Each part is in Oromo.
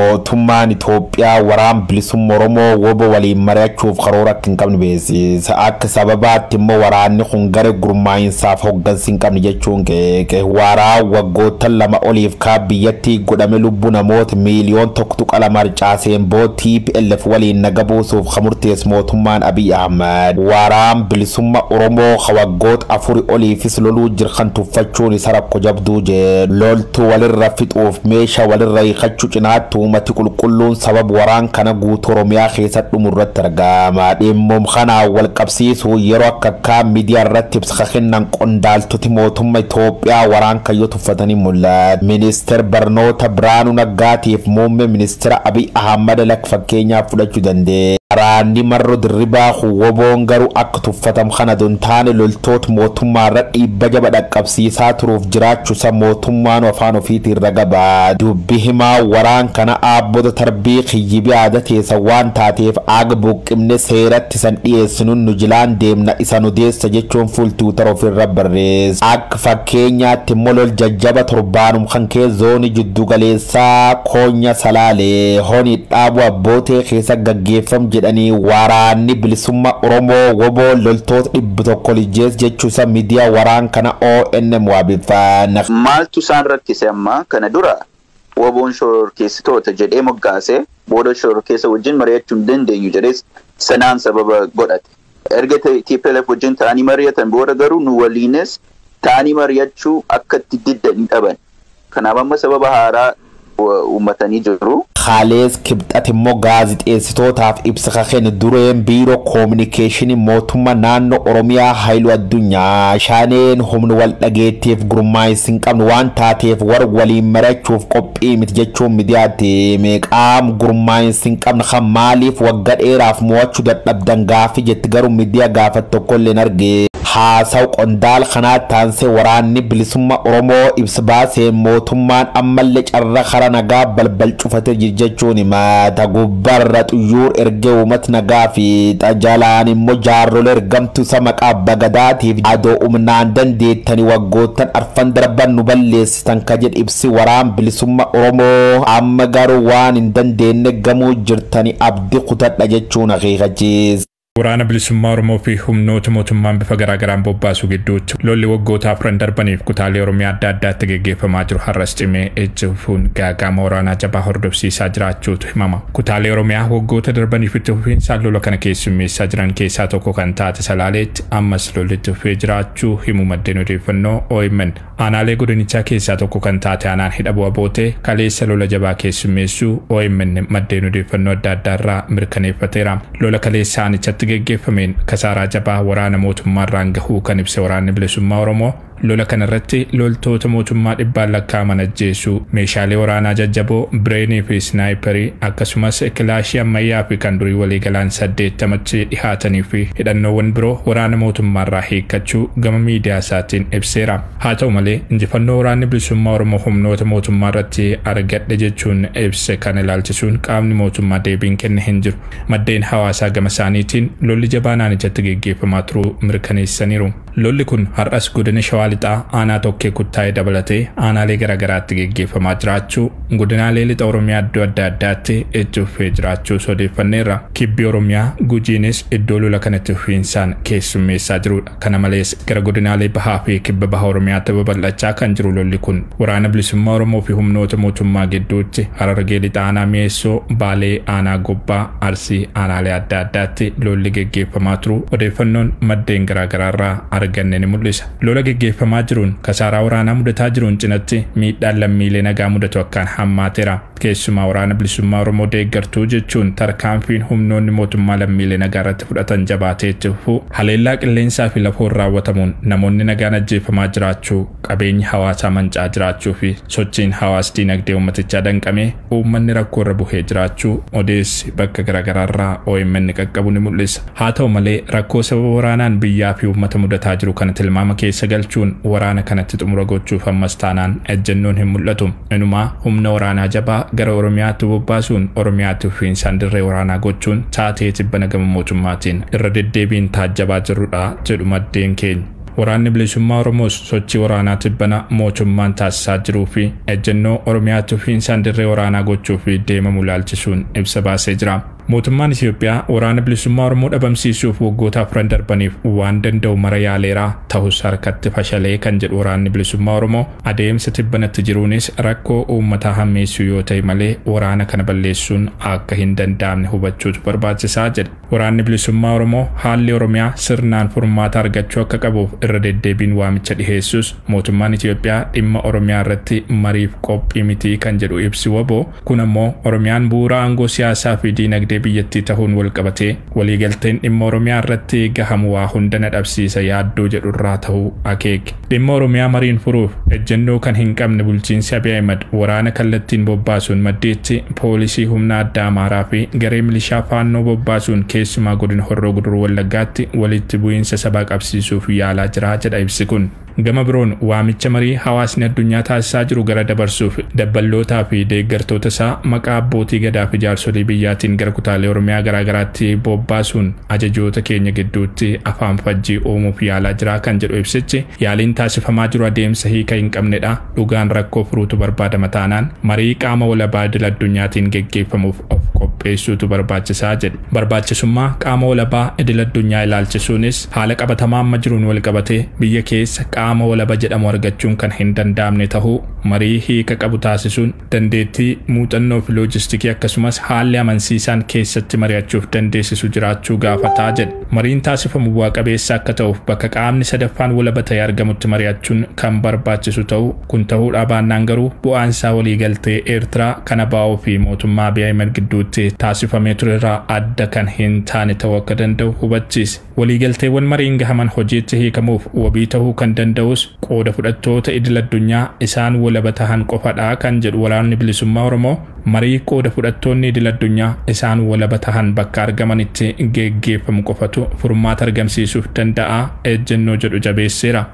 mootummaan Itoophiyaa waraan bilisummaa Oromoo wobo waliin mari'achuuf karoora akka hin qabne beeksisa. Akka sababaatti immoo waraanni kun gara gurmaa'insaaf hoggansi hin qabne jechuun qeeqe. Waraa waggoota lama oliif biyyattii godhame lubbuu namoota miiliyoon tokko qala marcaaseen TPLF waliin naga buusuuf murteesse mootummaan Abiy Ahmed. Waraan bilisummaa Oromoo waggoota afuri oliifis loluu jirkan tuffachuun isa rakkoo jabduu jee. Loltuu walirra fixuuf meeshaa walirra hiikachuu cinaatti uummati qulqulluun sabab waraan kana guutuu Oromiyaa keessatti dhumurratti argama. Dhimmoom kanaan wal qabsiisuu yeroo akka miidiyaa irratti ibsa kennan qondaaltoti mootummaa Itoophiyaa waraan kayyoo tuffatanii mul'ata. Ministeer barnoota Biraanuu Naggaatiif muummee ministeera Abiy Ahmed fakkeenyaaf fudhachuu danda'e. Waraanni marro dirribaa woboon garuu akka tuffatam kana dontaane loltoota mootummaa irra dhiibba jaba dhaqqabsiisaa turuuf jiraachuusa mootummaan afaan ofiitiin ragabaa. Dubbi himaa waraan kana aabbota tarbii kiyyibii aadateessa waan taateef aga buqqimne seeratti san dhiyeessinuun nu jilaan deemna isa nu deessa jechuun fuultuutara ofirra barreessa. Akka fakkeenyaatti molol jajjaba torbaanum kan kee zoonii jiddu galeessaa Koonya Salaalee honi dhaabu abbootee keessa gaggeeffam jedhanii waraanni bilisummaa Oromoo woboo loltoota 100 lijees jechuusa miidiyaa waraan kana ONM waabifaan. Maaltu isaan rakkise amma kana dura woboon shororkeessitoota jedhee moggaase booda shororkeessa wajjin mari'achuu hin dandeenyu jedhees sanaan sababa godhate. Erga TPLF wajjin ta'anii mari'atan booda garuu nu waliinis ta'anii mari'achuu akka itti diddan dhaban. Kanaaf amma sababa haaraa uummatanii jiru. Khalees kibxati immoo gaazixeessitootaaf ibsa kenne dureen biiroo koominikeeshinii mootummaa naannoo Oromiyaa Haayiluu Addunyaa shaaneen humna wal dhageettiif gurmaa'insi hin qabne waan taateef war waliin mari'achuuf qophii miti jechuun miidiyaatti meeqaam gurmaa'insi hin qabne kan maaliif waggaa dheeraaf mo'achuu dadhabdan gaaffii jetti garuu miidiyaa gaafate tokkollee hin argine. Haasaw qondaal kanaa taansee waraanni bilisummaa Oromoo ibsa baasee mootummaan ammallee carra kara nagaa balbal cufate jechuun himata. Gubbarra xuyyuur ergee uummata nagaa fi xajalaan immoo jaarrolee ergamtu isa maqaa bagadaatiif adoo humnaan dandeettanii waggoottan arfan darban nu balleessitan ka jedhe ibsi waraan bilisummaa Oromoo amma garuu waan hin dandeenye gamuu jirtanii abdii kutadha jechuun akeekachiisa. Waraana bilisummaa Oromoo fi humnoota mootummaan bifa garaagaraan bobbaasu gidduutti lolli waggoota afran darbaniif kutaalee Oromiyaa adda addaatti gaggeeffamaa jiru har'as cimee itti fufuun gaagama waraanaa jabaa hordofsiisaa jiraachuutu himama. Kutaalee Oromiyaa waggoota darbaniif itti fufiinsaan lola kana keessummeessaa jiran keessaa tokko kan taate Salaaleetti ammas lolli itti fufee jiraachuu himu maddeen odeeffannoo OMN. Aanaalee godinichaa keessaa tokko kan taate aanaan hidhabuu abootee kaleessa lola jabaa keessummeessuu OMN maddeen odeeffannoo adda addaarraa mirkaneeffateera. Lola kaleessa aanichatti gaggeeffameen kasaaraa jabaa waraana mootummaarraan gahuu kan ibse waraanni bilisummaa Oromoo lola kanarratti loltoota mootummaa dhibbaan lakkaa'aman ajjeesuu meeshaalee waraanaa jajjaboo bireenii fi snaayiparii akkasumas kilaashii ammayyaa fi kan durii waliigalaan 80tti dhihaatanii fi hidhannoowwan biroo waraana mootummaarraa hiikkachuu gama miidiyaa isaatiin ibseera. Haa ta'u malee injifannoo waraanni bilisummaa Oromoo humnoota mootummaarratti argadhe jechuun ibse kan ilaalchisuun qaamni mootummaa deebiin kenne hin jiru. Maddeen hawaasaa gama isaaniitiin lolli jabaan aanichatti gaggeeffamaa turuu mirkaneessaniiru. Lolli kun har'as godina Shawaa Lixaa aanaa tokkee kuttaa'ee dabalatee aanaalee garaagaraatti gaggeeffamaa jiraachuu godinaalee lixa Oromiyaa iddoo adda addaatti itti fufee jiraachuu odeeffanneerra. Kibbi Oromiyaa Gujiinis iddoo lola kanatti fufiinsaan keessummeessaa jirudha. Kana malees gara godinaalee bahaa fi kibba baha Oromiyaatti babal'achaa kan jiru lolli kun waraana bilisummaa Oromoo fi humnoota mootummaa gidduutti Harargee lixa aanaa Mi'eessoo, Baalee aanaa Gobbaa, Arsii aanaalee adda addaatti lolli gaggeeffamaa turu odeeffannoon maddeen garaagaraarraa arganne ni mul'isa. Lola gaggeeffamaa jiruun kasaaraa waraanaa mudataa jiruun cinatti miidhaan lammiilee nagaa mudatu akkaan hammaateera. Keessumaa waraana bilisummaa Oromoo deeggartuu jechuun tarkaanfiin humnoonni mootummaa lammiilee nagaa irratti fudhatan jabaatee itti fufu haleellaa qilleensaa fi lafoon raawwatamuun namoonni nagaan ajjeefamaa jiraachuu qabeenyi hawaasaa mancaa jiraachuu fi sochiin hawaas diinagdee uummatichaa danqamee uummanni rakkoo irra buhee jiraachuu odeessi bakka garaagaraarraa OMN qaqqabu ni mul'isa. Haa ta'u malee rakkoo sababa waraanaan biyyaa fi uummata mudataa jiru kana tilmaama keessa galchuun waraana kanatti xumura gochuuf ammas taanaan ejjennoon hin mul'atu. Inumaa humna waraanaa jabaa gara Oromiyaatti bobbaasuun Oromiyaatti fufiinsaan dirree waraanaa gochuun taatee tibbana gama mootummaatiin irra deddeebiin taajjabaa jirudha jedhu maddeen keenya. Waraanni bilisummaa Oromoos sochii waraanaa tibbana mootummaan taasisaa jiruu fi ejjennoo Oromiyaatti ofiinsaan dirree waraanaa gochuu fi deemamu ilaalchisuun ibsa baasee jira. Mootummaan Itoophiyaa waraana bilisummaa Oromoo dhabamsiisuuf waggoota afran darbaniif waan danda'u mara yaaleera ta'us harkatti fashalee kan jedhu waraanni bilisummaa Oromoo adeemsa tibbanatti jiruunis rakkoo uummataa hammeessuu yoo ta'e malee waraana kana balleessuun akka hin danda'amne hubachuutu barbaachisaa jedha. Waraanni bilisummaa Oromoo haalli Oromiyaa sirnaan furmaata argachuu akka qabuuf irra deddeebiin waamicha dhiheessus mootummaan Itoophiyaa dhimma Oromiyaa irratti mariif qophii mitii kan jedhu ibsi WBO kun ammoo Oromiyaan bu'uura aangoo siyaasaa fi diinagdee biyyattii ta'uun wal qabatee waliigalteen dhimma Oromiyaa irratti gahamu waa hunda nadhabsiisa yaaddoo jedhu irraa ta'uu akeeke. Dhimma Oromiyaa mariin furuuf ejjennoo kan hin qabne bulchiinsi Abiy Ahmed waraana kallattiin bobbaasuun maddeetti poolisii humna addaa Amaaraa fi garee milishaa faannoo bobbaasuun keessumaa godina Horroo Guduruu Wallaggaatti walitti bu'iinsa sabaa qabsiisuuf yaalaa jira jedha ibsi kun. Gama biroon waamicha marii hawaasni addunyaa taasisaa jiru gara dabarsuuf dabballootaa fi deeggartoota isaa maqaa abbootii gadaa fi jaarsolii biyyaatiin gara kutaalee Oromiyaa garaagaraatti bobbaasuun ajajoota keenya gidduutti afaan fajjii uumuuf yaalaa jira kan jedhu ibsichi yaaliin taasifamaa jiru adeemsa hiika hin qabnedha. Dhugaan rakkoo furuutu barbaadama taanaan marii qaama walabaa idil addunyaatiin geggeeffamuuf of qopheessuutu barbaachisaa jedhe. Barbaachisummaa qaama walabaa idil addunyaa ilaalchisuunis haala qabatamaa amma jiruun wal qabatee biyya keessa qaama walaba jedhamu argachuun kan hin danda'amne ta'uu marii hiika qabu taasisuun dandeettii muuxannoo fi loojistikii akkasumas haalli amansiisaan keessatti mari'achuuf dandeessisu jiraachuu gaafataa jedhe. Mariin taasifamu bu'aa qabeessa akka ta'uuf bakka qaamni sadaffaan walaba ta'ee argamutti mari'achuun kan barbaachisu ta'uu kun ta'uudhaa baannaan garuu bu'aan isaa waliigaltee Eertiraa kana baa'uu fi mootummaa Abiy Ahmed gidduutti taasifamee ture irraa adda kan hin taane ta'uu akka danda'u hubachiise. Waliigalteewwan mariin gahaman hojiitti hiikamuuf wabii ta'uu kan danda'us qooda fudhattoota idil addunyaa isaan walaba tahan qofadha kan jedhu waraanni bilisummaa Oromoo marii qooda fudhattoonni idil addunyaa isaan walaba tahan bakka argamanitti geggeeffamu qofatu furmaata argamsiisuuf danda'a ejjennoo jedhu jabeesseera.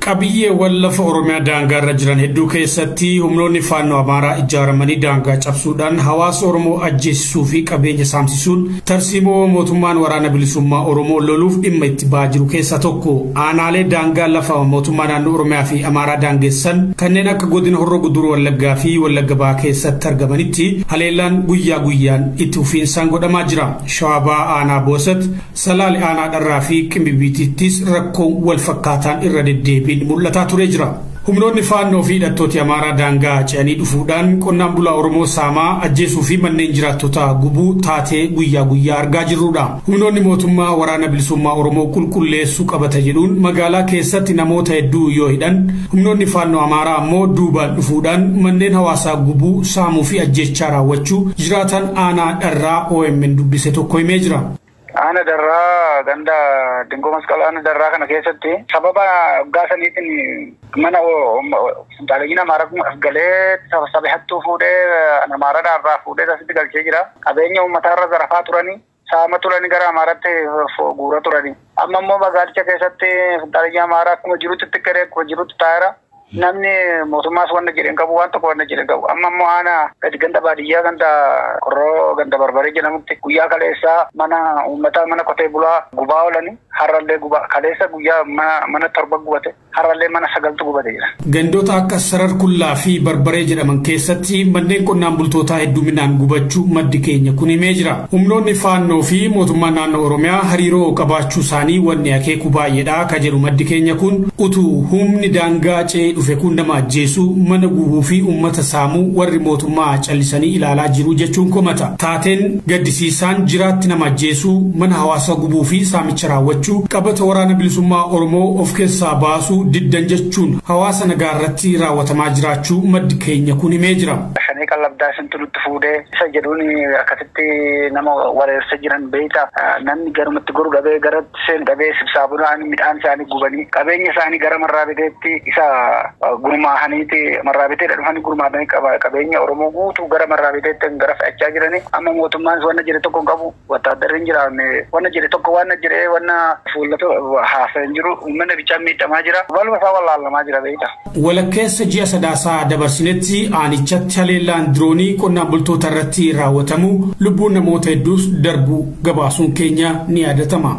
Qabiyyeewwan lafa Oromiyaa daangaa irra jiran hedduu keessatti humnoonni faannoo Amaaraa ijaaramanii daangaa cabsuudhaan hawaasa Oromoo ajjeesisuu fi qabeenya saamsisuun tarsiimoo mootummaan waraana bilisummaa Oromoo loluuf dhimma itti ba'aa jiru keessaa tokko. Aanaalee daangaa lafa mootummaa naannoo Oromiyaa fi Amaaraa daangessan kanneen akka godina Horroo Guduruu Wallaggaa fi Wallagga Bahaa keessatti argamanitti haleellaan guyyaa guyyaan itti fufiinsaan godhamaa jira. Shawaa Aanaa Boosat, Salaale Aanaa Dharraa fi Qimbibiitittis rakkoo wal fakkaataan irra deddeebiin mul'ataa ture jira. Humnoonni faannoo fi hidhattooti Amaaraa daangaa ce'anii dhufuudhaan qonnaan bulaa Oromoo saamaa ajjeesuu fi manneen jiraattota gubuu taatee guyyaa guyyaa argaa jirrudha. Humnoonni mootummaa waraana bilisummaa Oromoo qulqulleessuu qabata jedhuun magaalaa keessatti namoota hedduu yoo hidhan humnoonni faannoo Amaaraa ammoo duubaan dhufuudhaan manneen hawaasaa gubuu saamuu fi ajjechaa raawwachuu jiraatan Aanaa Dharraa OMN dubbise tokko himee jira. Ana Dharraa ganda Dingoo Masqalaa Ana Dharraa kana keessatti sababa gaasaniitiin mana Finxaaleeyyii Amaaraa galee saba hattuu fuudhee Amaaraa Dharraa fuudhee asitti galchee jira. Qabeenya uummataa irra zarafaa turanii saama turanii gara Amaaraatti guura turanii. Amma immoo magaalicha keessatti Finxaaleeyyii Amaaraa akkuma jirutti xiqqeeree akkuma jirutti taa'eera. Namni mootummaas wanna jedhan qabu waan tokko wanna jedhan qabu. Amma immoo Aanaa gadi ganda baadiyyaa ganda Qorroo ganda Barbaree jedhamutti guyyaa kaleessaa mana uummataa mana qotee bulaa gubaa oolanii har'allee gubaa kaleessa guyyaa mana torba gubate har'allee mana sagaltu gubate jira. Gandoota akka Sarar Kullaa fi Barbaree jedhaman keessatti manneen qonnaan bultootaa hedduminaan gubachuu maddi keenya kun himee jira. Humnoonni faannoo fi mootummaan naannoo Oromiyaa hariiroo qabaachuu isaanii wanni akeeku baay'eedha ka jedhu maddi keenya kun utuu humni daangaa ce'ee dhufe kun nama ajjeesuu mana gubuu fi uummata saamuu warri mootummaa callisanii ilaalaa jiru jechuun komata. Taateen gaddisiisaan jiraatti nama ajjeesuu mana hawaasa gubuu fi saamicha raawwachuu qabata waraana bilisummaa Oromoo of keessaa baasuu diddan jechuun hawaasa nagaa irratti raawwatamaa jiraachuu maddi keenya kun himee jira. Shanii qallabdaa isintu nutti fuudhee isa jedhuun akkasitti nama wareersa jiran beekta namni garumatti goru dhabee garatti seen dhabee sibsaabunaan midhaan isaanii gubanii qabeenya isaanii gara marraa biteetti isa gurmaahaniiti marraa biteedha dhufanii gurmaahanii qabeenya Oromoo guutuu gara marraa biteetti gara fe'achaa jiranii amma mootummaan wanna jedhe tokko qabu wattaaddarri hin jiraanne wanna jedhe tokko wanna jedhee wanna fuullatu haasa'an jiru uummanni bichaan miidhamaa jira waluma isaa wallaalamaa jira beekta. Walakkeessa ji'a sadaasaa dabarsinetti aanichatti haleellaan diroonii qonnaan bultoota irratti raawwatamu lubbuun namoota hedduus darbu gabaasuun keenya ni yaadatama.